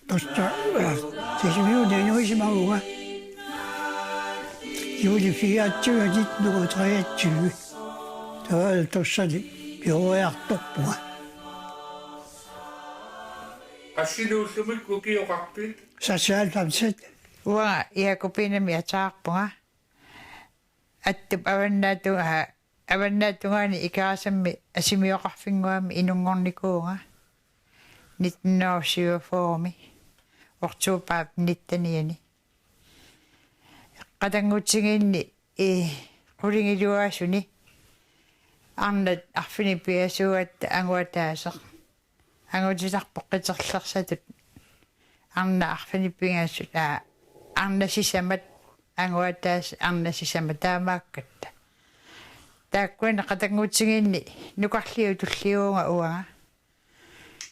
tosta sisimiu nuisimaunga juuli fiatsuatit nuutraatsu taal tossali piuartorpunga assinuullumik kukioqarpit sasaalpamsat uanga iakupinami ataarpunga attup avannaatungani ikaasammi asimioqarfinguami inungornikuunga 1947 ortuupaap nittaniani qatangutsiginni qulingiluaasuni arnat arfini piasuatta anguataaseq angutitarpoqqiterlersatut arna arfini pingassut arna sisamat anguataas arna sisama taamaakkatta taakkuina qatangutsiginni nukarliu tulliuunga uanga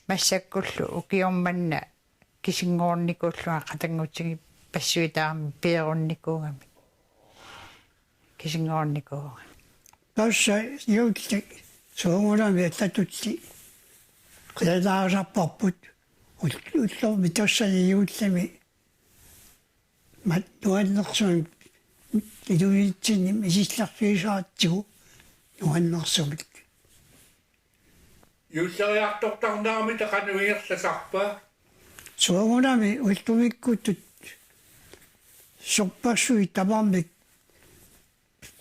массаккуллу укиорманна кисингоорникууллуа қатангутсиги пассуитаарми пиерунникуугами кисингоорникууга тасса юутти соомурами татутси қилаасарпарпут уллорми тассани юутлами маттуаннерсуун илуитсини мисилларфиисаатсигу нуаннерсумик юссариарторtarnaami taqanuiерсасарпа соомурами ултумиккутут сорпассуи тамармик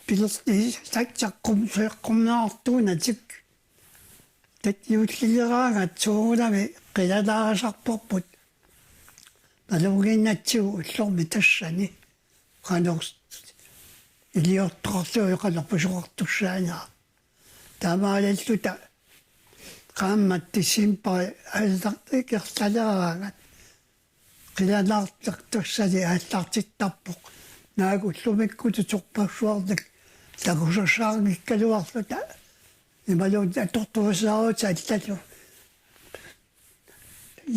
пилерти саксаққумнаартуунатик тат юуллилераангат соомурами қилалаарасарпарпут налугиннатсигу уллорми тассани qanors илиортоқарлуи qalorpusоqartussaañaa таамаалаллута qaammattisimpari ааллартикерлалераангат qilanaartlertussali ааллартиттарпоқ наагуллумиккуту торпассуарник лагусассаарниккалуарлута ималуут атортувасаарута атталу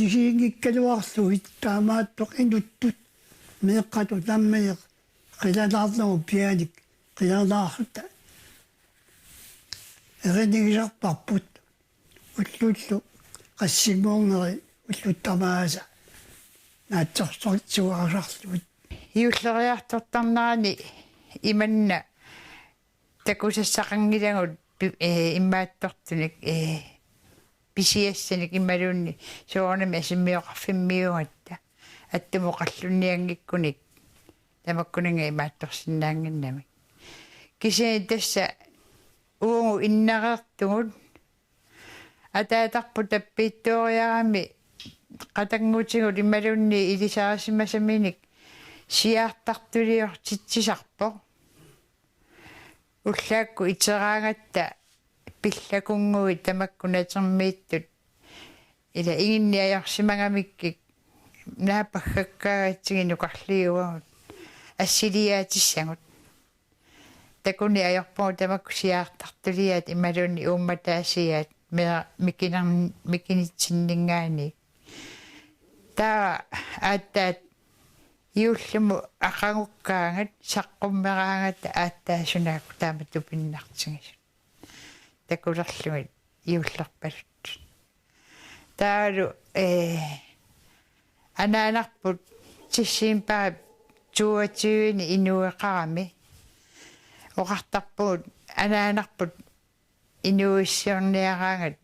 игиингиккалуарлуит таамааттоқ инуттут меэққату таммиеқ qilanaarlugu pianik qilanaarluta эринигисарпарпут уллуллу qassiguorneri уллуттамааса наатсорсоритсуарсарлуит иуллериартортарнаани иманна такусассақангилагут иммааттортуник писиассаник ималуунни соорнами асиммиоқарфиммиугатта аттумоқарлунниангиккуник тамаккунинга имаатторсинаангиннами кисини тасса уungу иннереертугут атаатарпу таппиитториарами qatangutigut immalunni ilisaasimmasaminik siaartartuliortitsisarpo уллаакку итераангатта пиллакунгуи тамаккунатермииттут ила игинниаярсимагамиккик наапаггаккаагатсигину карлиуагут ассилиаатиссагут такуни аярпоо тамакку сиаартартулиат ималунни уумматаасиаат мера микинитсиннингаани таа ааттаат иуллуму ақангуккаангат саққуммераангат ааттаасунаакку таамату пиннартигис такулерлугит иуллерпалут таалу анаанарпут тиссиимпаа туатсуини инуеқарами оқартарпуут анаанарпут инуиссиораангат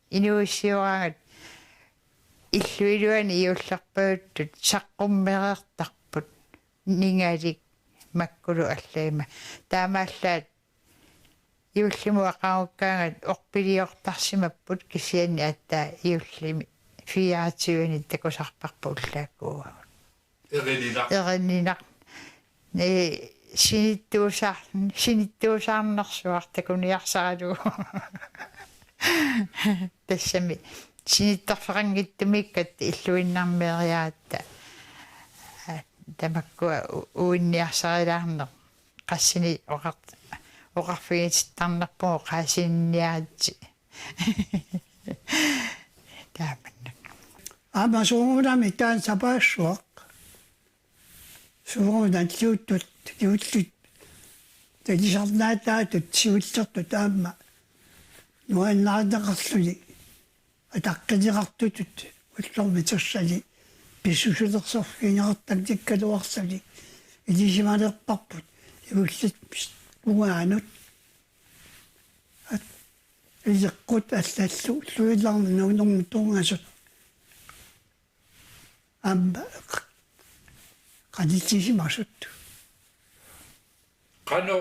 иллуилуани иуллерпаюттут саққуммереертарпут нингалик маккулу аллаима таамааллаат иуллиму ақаруккаангат орпилиортарсимаппут кисианни аттаа иуллими фиаатсуини такусарпарпу уллааккууа эрининақ не синиттуусаарнерсуар тассами синиттарферангиттумиккат иллуиннармериаатта тамаккуа уинниарсарилаарнер qassini oqarfigittarnerpuu qaasinniaatsi taamanna ama suunami taan sapaassuaq suunat juuttut тадисарнаатаатут сиуллерту таама нуаннаартақарлуни атаққилиқартутут уллорми тассали писсусулерсорфигинеқартак тиккалуарсали илисималерпарпут иуллит угаанут илеққут аллаллу луилаарна нуунэрму тунгасут амба qanitsisimarsuttu qano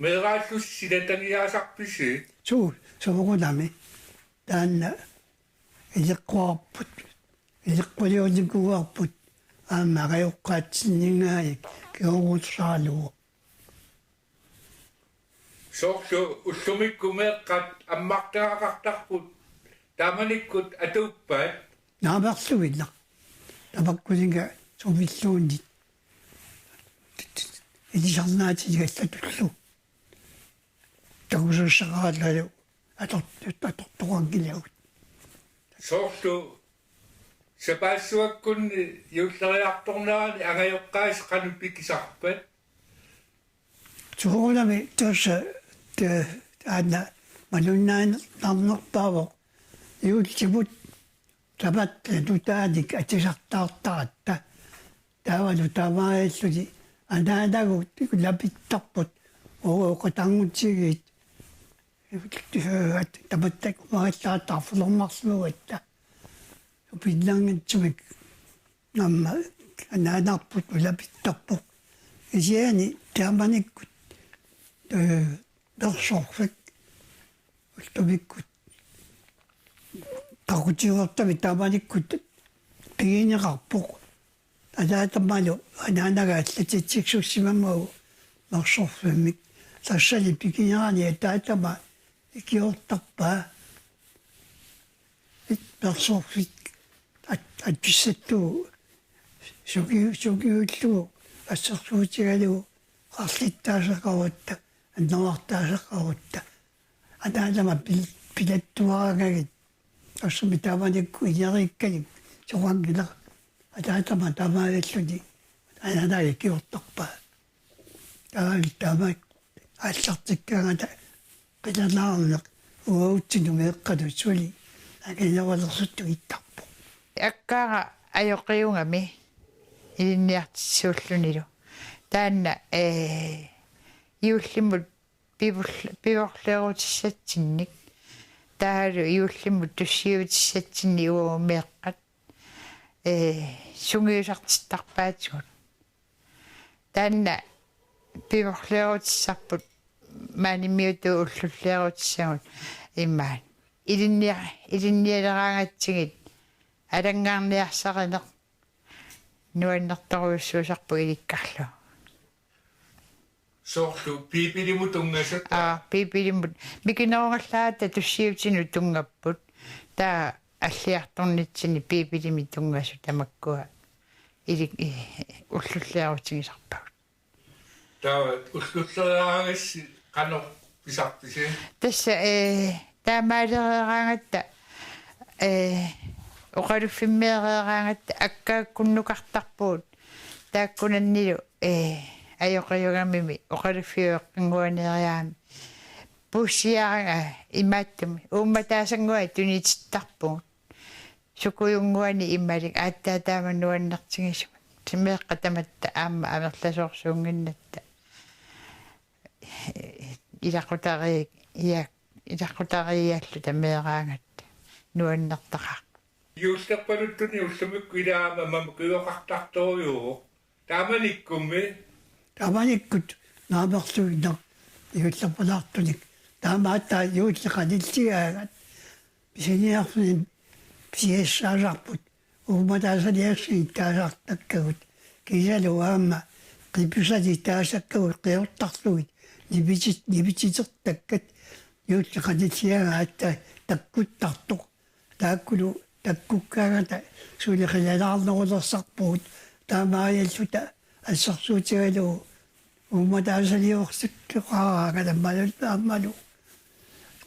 meeraallus silataniaasarpisi suurugunami taanna ileqquarput ileqquliunikuarput aamaqajuqqaatsinningaayik kiuruutsaalugu soorlu ullumikkumeeqqat ammartaaqartarput taamanikkut atuuppaat naamerluilla tapakkulinga sumilluunni ilisarnaatiligallatullu tagusussaqaallalu atortuangilagut soorlu sapaassuakkunni yuulleriartornaani angajoqqaas qanupikisarpat suugunami tuossa aana malunnaanarnerpaavoq iullimut tapatte tutaanik atisartaartaratta taavalu taamaajalluli anaanagu lapittarput uqatangutigit tapattak maallaatarfulormarluatta upinnaangitsumik namma anaanarput lapittarpoq isiani taamanikkut persorfik ultumikkut qaqutiuertami taamanikkut pigineqarpoq anaatamalu anaanaga allatitsiksусsimаммагу марсорфиммик тассали пикинерани атаатама икиортарпаа персорфик атписсатту сукиуллугу ассерсуутигалугу арлиттаасақарутта аннавартаасақарутта анаалама пилаттуарагагит ассами тааманикку иярикканик соқангилаа атаатама таамааллуни ананаги киортарпаа таамак аллартиккаагата qilernaaruneq uautsinumеэккалу сули акилавалерсутту иттарпо аккаара аёқиунгами илинниартиссууллунилу таанна иуллиммут пиворлеерутиссатсинник таалу иуллиммут туссиутиссатсинни уумеэққат сунгиусартиттарпаатигут таанна пиворлеерутиссарпут maaнимиуту уллуллеерутиссагут иммаан илинниалераангатсигит алангаарниарсаринеқ нуаннэрторуйуссуусарпу иликкарлу soorlu piipilimu tungasat пипилиммут микинеругаллаата туссиутину тунгаппут таа аллиарторнитсини пипилими тунгасу тамаккуа илик уллуллеерутигисарпагут tawa ullulleraagassi qano pisarpisi тасса таамаалераангатта оқалуффиммеераангатта аккааккуннукартарпуут тааккунаннилу аёқиугамими оқалуффиуэққингуанериаами пуссиарага имааттами уумматаасангуа тунититтарпуут сукуйунгуани иммалик ааттаатааманнуаннартигисума тимеэққатаматта аама амерласоорсуунгиннатта илаққутариаллу тамеераангатта нуаннертақаа юустаппалуттуни уллумикку илаама мамукиоқартарторюу тааманиккумми тааманиккут наамерлуиннер иуллерпалаартуник таамаатта юуллеқаниллигаагат писиниарфин пиессаасарпут ууматаасалиассин таасартаккагут кисалуаама qipusali taasakkagut qiortarlugit nibititertakkat yuulleqanitiagaata takkuttartoq taakkulu takkukkaagata suuliqilalaarnerulersarpugut taamaajalluta ассарсуутигалу ууматаасалиорсуккеқараака таммалу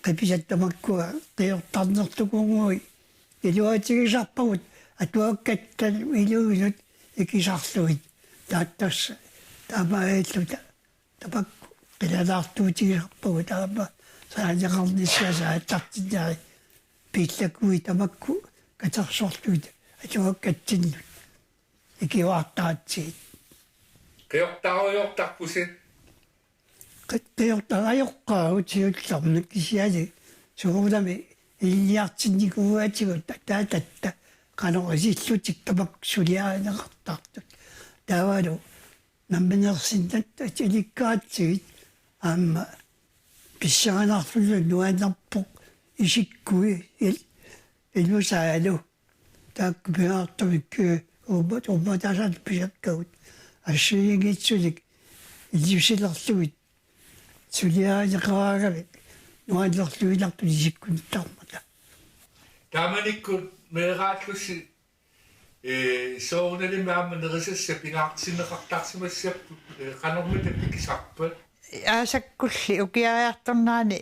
qipисаттамаккуа qiortarnertukuungui илуатигисарпагут атуаккаттал илуилут икисарлугит тааттасса таамааллута тапакку qilalaartuutigisarpagu taama saaliqarnissiasa аттартиннари пиллакуи тамакку катерсорлуит атуаккатсиннут икиуартаатсигит Qeortaruyortarpusi qeortarajoqqaagut siullornik kisiali suulami illiartinnikууатигут таататта qanorisiillutik tamak suliaaneqartartut taavalu намминерсиннат атиликкаатсигит аама писсаанаарфуллу нуаннарпоқ исиккуи илусаалу тааккупиаартамик убатасаат писаккагут ассуигитсулик илиусилерлугит сулиаанеқараагавик нуаннерлуиларту исиккунтармата taamanikku meeraallусси соорнали мааманерисасса пингаартиннеқартарсимассаппу qanormita pikisarpat аасаккулли укиариарторнаани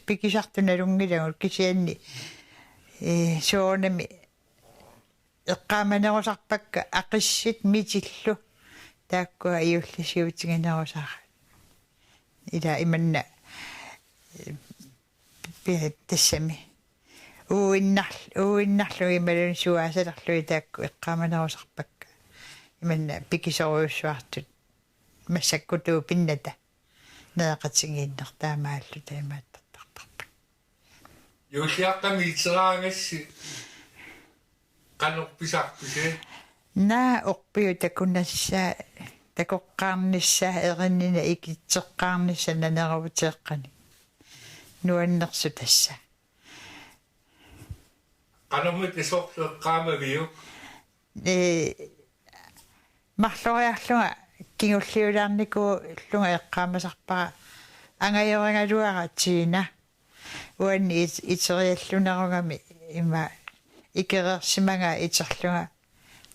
пикисартуналунгилагут кисианни соонами эққааманерусарпакка ақиссит митиллу тааккуа иуллисиутингинерусаа ила иманна тассами уиннарлуги малун суаасалерлуи таакку эққааманерусарпакка иманна пикисоруйуссуартут массаккутуу пинната неэқатсигииннертаамааллу таимааттартартарпа юусиаққами итераагасси канорписарписе наа орпиу такуннассаа такоққарниссаа эриннина икитсеққарнисса нанеравутеэққани нуаннерсу тасса qanormit isorlueqqaamavиу марлориарлунга кингуллиулаарникуу лунга эққаамасарпара ангайорангалуара тиина уанни итериаллунеругами има икерерсимага итерлунга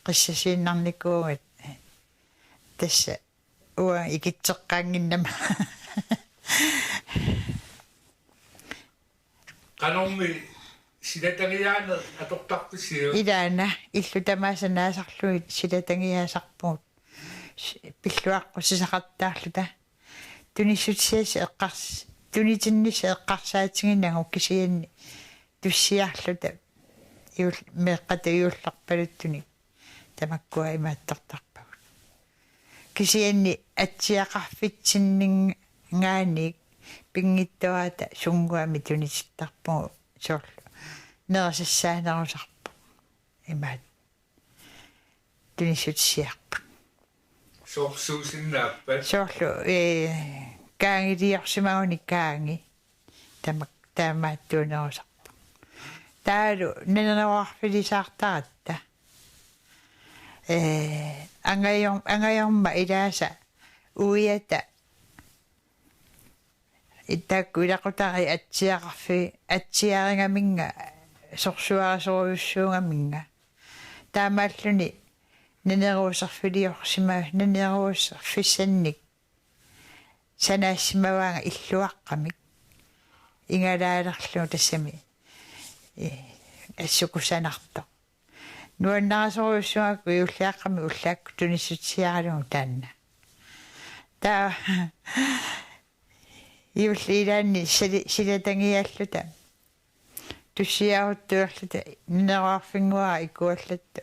қиссасииннарникуугат тасса уа икитсеққаангиннама qanormi силатагиаана атортарписсиу илаана иллу тамаасанаасарлуит силатагиаасарпуут пиллуаққусисақаттаарлута туниссутсиаси эққарс тунитинниса эққарсаатингиннагу кисианни туссиарлута иул меққата иулларпалуттуни тамаккуа имааттартарпагут кисианни атсиақарфитсиннингаани пингиттуаата сунгуами туниситтарпугу соорлу нерасассаанерусарпу имаат тунисутсиарпу соорсуусиннааппат соорлу каангилиорсимагуни каанги таамааттуунерусарпу таалу нанерварфилисаартаратта ангайорма илааса уиата иттакку илақутари атсиарингаминга сорсуарасоруйуссуунгаминга таамааллуни нанеруусарфилиорсима нанеруусарфиссанник санаассимаваага иллуаққамик ингалаалерлу тассами ассукусанарто нуаннарасоруйуссуаку иуллааққами уллаакку туниссутсиаралугу таанна таа иуллиилаанни силатангиаллута туссиаруттуерлута нераарфингуара икуаллатту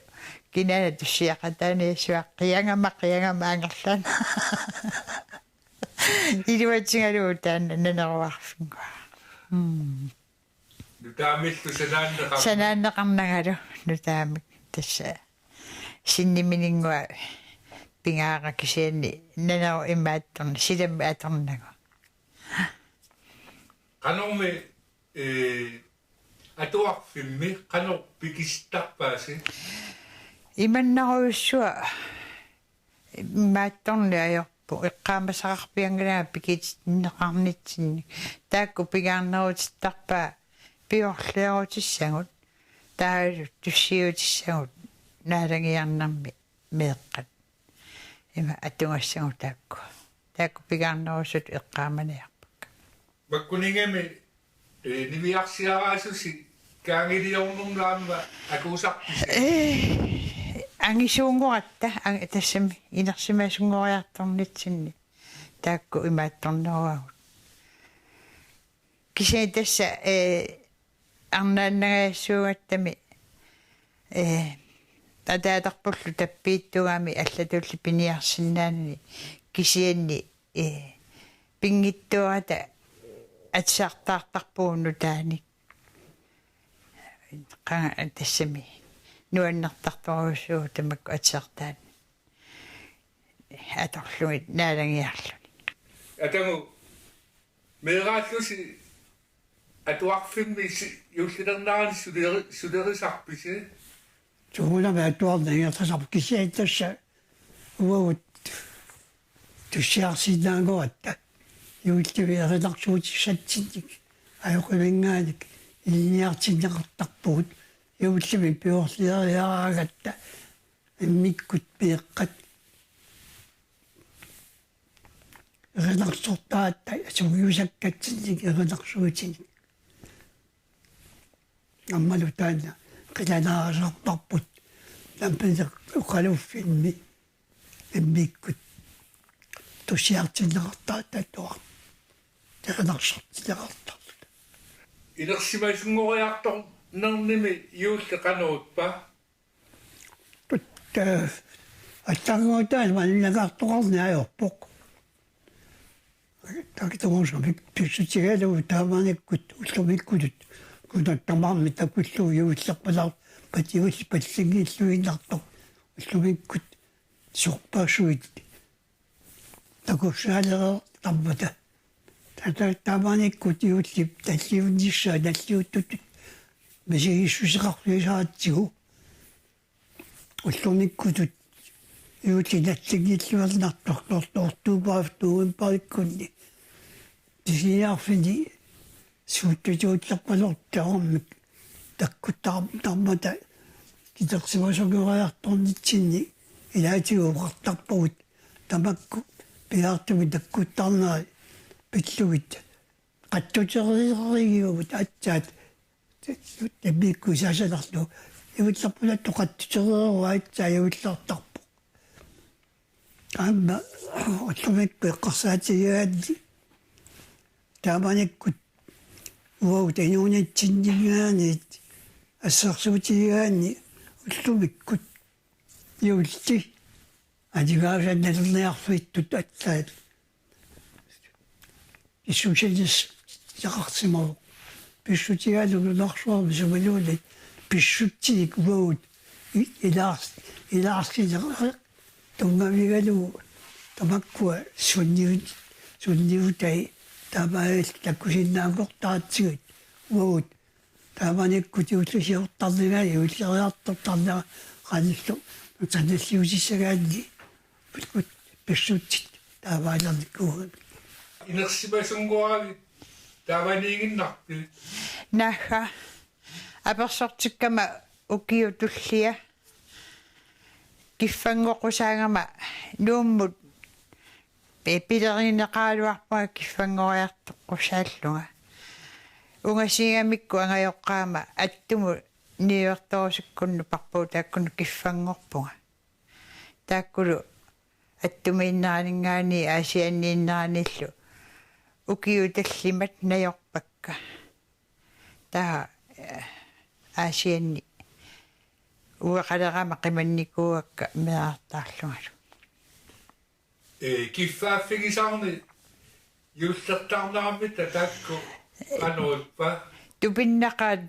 кинана туссиақатааниассуа қиангама ангерлаана илуатсингалуу таанна нанеруарфингуара нутаамиллу санааннеқарнагалу нутаамик тасса синниминингуа пингаара кисианни нанеру имаатторна силамми аторнагу qanormi atuarfimmi qanor pikistarpaasi иманнаруйуссуа маатторниаёрпу эққаамасақарпиангалаа пикитиннеқарнитсинни таакку пигаарнерутиттарпаа пиорлиарутиссагут таалу туссиутиссагут наалангиарнарми меэққат има атунгассагут таакку пигаарнерусут эққааманиарпакка маккунингами нивиарсиараасуси kaangiliornumlaamma akuusarpisi ангисуунгоратта тассами инерсимаасунгориарторнитсинни таакку имаатторнеруагут кисээ тасса арнааннагассуугаттами атаатарпуллу таппииттугаами аллатулли пиниарсинаанни кисианни пингиттуата атсаартаартарпуунну таани qanga тассами нуаннартарторуссуу тамакку атсаартаан аторлуит наалангиарлуни атаму мерааллуси атуарфимми юллинернаарни сулерисарписи Tuuna tuolta kisiäitössä uut tussiarsidaangoatta juuttivia redaksuutisatsinnik ajoqivingaanik iliniartinneqartarpugut juutlimi piorliariaraagatta immikkut piiqqat redaksortaatta sugiusakkatsinik redaksuutinik ammalu taanna qilanaarsorparput lampiseq uqaluuffinmi immikkut tussiartinneqartaatatuar teqanarsortineqartarlut илерсимасунгориарtor нерними юулле кануутпа tut аттаргуутаал маннагаарторарниаёрпоқ такитомошо писсутигалу тааманиккут уллумиккутут кунаттамаарми такуллуу юуллерпалаар патиулли паллингииллуиннартор уллумиккут сорпаасуит такусаалераа таммата тааманиккут юулли таллиунниссаа наллиуттут масигиссусеқарфисаатсигу уллумиккутут юулли наллингииллуарнартортортуупаафтуумпариккунни тисиаарфини суuttutiutlerpalortaarmik takkuttaarmata kitersimasuguriartornitsinni ilaatiuqartarpugit tamakku piaartumi takkuttaarnaa pillugit qattutierigiugut atsaat tabikku saasalarlu iullerpulattu qattutierigerua atsaa iullertarpu amma ullumikku eqqarsaatigaanni taamanikkut уут инуунатсиннигаанит ассарсуутигаани уллумиккут юулти адигаасанналерниарфиттут атсаат исушилис сақарсимау писсутигаалугунарсуарми сумалуулит писсутсиник уут илаарсилеқар тунгамигалу тамаккуа сунниутай табаэл таккусиннаангортаатсигит уут тааманиккут юуллисиортарнигаа юуллериартортарнера qanillu utsanalliusisagaanni pilkut pissutsit taavaalernikkuugun инерсимасунгуари тааваниигиннарпи нахха аперсортиккама укиутуллия киффангоқусаангама нууммут пепилеринеқалуарпаа киффангориартоққусааллунга унгасигамикку ангайоққаама аттуму ниуерторусиккунну парпуу тааккуну киффангорпунга тааккулу аттумииннаанингаани аасианнииннааниллу укиуталлимат наёрпакка таа аасианни уақалерама қиманникууакка меартаарлунгалу киффааффигисаарни юллертаарнаараммита таакку кануутпа тупиннақаат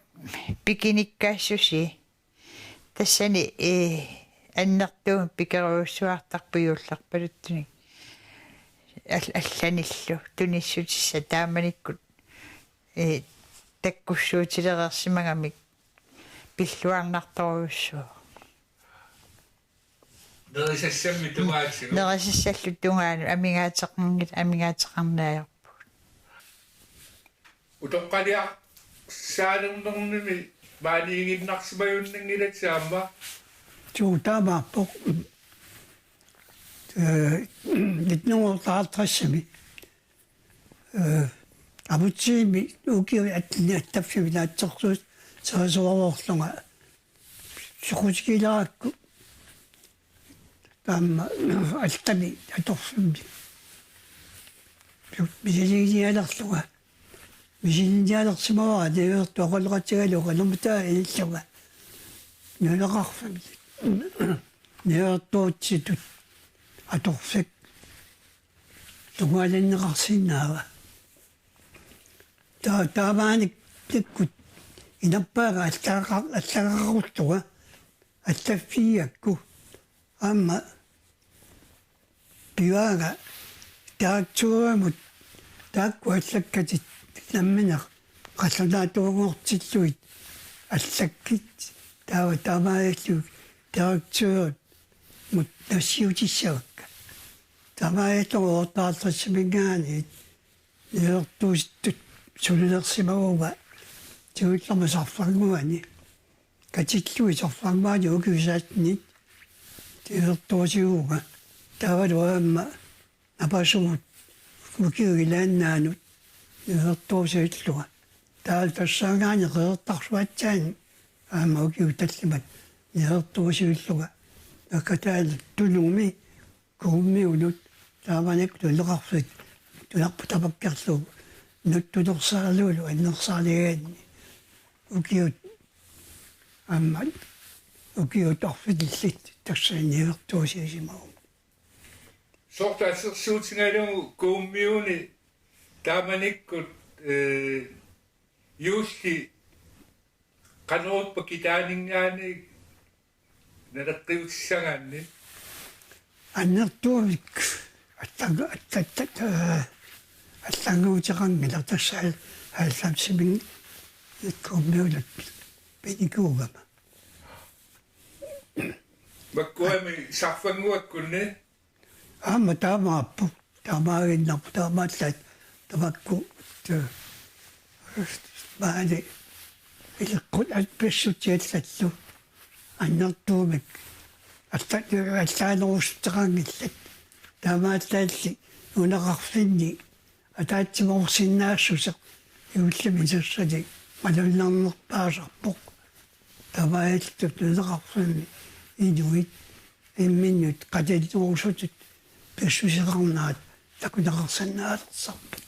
пикиниккаассуси тассани аннертуун пикеруussуартарпу юулларпалуттуни алланиллу туниссутисса тааманиккут таккуссуутилерерсимагамик пиллуарнарторуussуу нерисассамми тумаатсигу нерисассаллу тунгаану амигаатеқарнаажорпу утоққалиа саалернерними маалиигиннарсимаюннангилатсаама tuutaamaarpoq 1953-ми абутсиими укиуи атни аттаффими наатсерсуут саасуаруорлунга сукутикилаакку таама алтами аторфимми мисилигиалерлуга мисилигиалерсимаваа деверту оқолеқатигалуга нумтаа илиллуга нулеқарфими неэртуутситут аторфик тугаалиннеқарсинаава таамааник тиккут инаппаага аллагақаруллуга аллаффиакку аама пиваага таактуамут таакку аллаккатит намминеқ қаллунаатугуортиллуит аллаккит таамааллу таактуут мут нассиутиссавакка тамаатоортааллассимингаани неэртуустут сулилерсимагуга тиуллермасарфаргуани катиллуи сарфармаани укюсаатни теэртуусиуга тавалуаама апасумут укиугилааннаанут неэртуусииллуга таалтассаагаани қеэртарсуатсаани аама укиуталлимат неэртуусииллуга акатаал тунуми кууммиунут тааманик тулеқарсуит туларпу табаккерлуу нуттулерсаалуулу аннерсаалигаанни укиут аама укиут орфилиллит тассааниертуусиисимау сортассерсуутингалугу кууммиуни тааманиккут юусси канууппа китаанингаани налеққиутиссагаанни аннертуумик аллангуутеқангила тассаал хааллаамсимин иккууммиулат пеникуугама маккуами сарфангуаккунни аама таамааппу таамаагиннарпу таамааллаат тамакку маали илэққут алписсутиаллаллу аннертуумик аллаанерустеқангиллат таамааллаалли унеқарфинни атаатсиморсиннаассусеқ иуллами тассали малулларнерпаасарпоқ таамааллут унеқарфинни инуит имминнут қаталлуурсутут писсусеқарнаат такунеқарсаннаатсарпут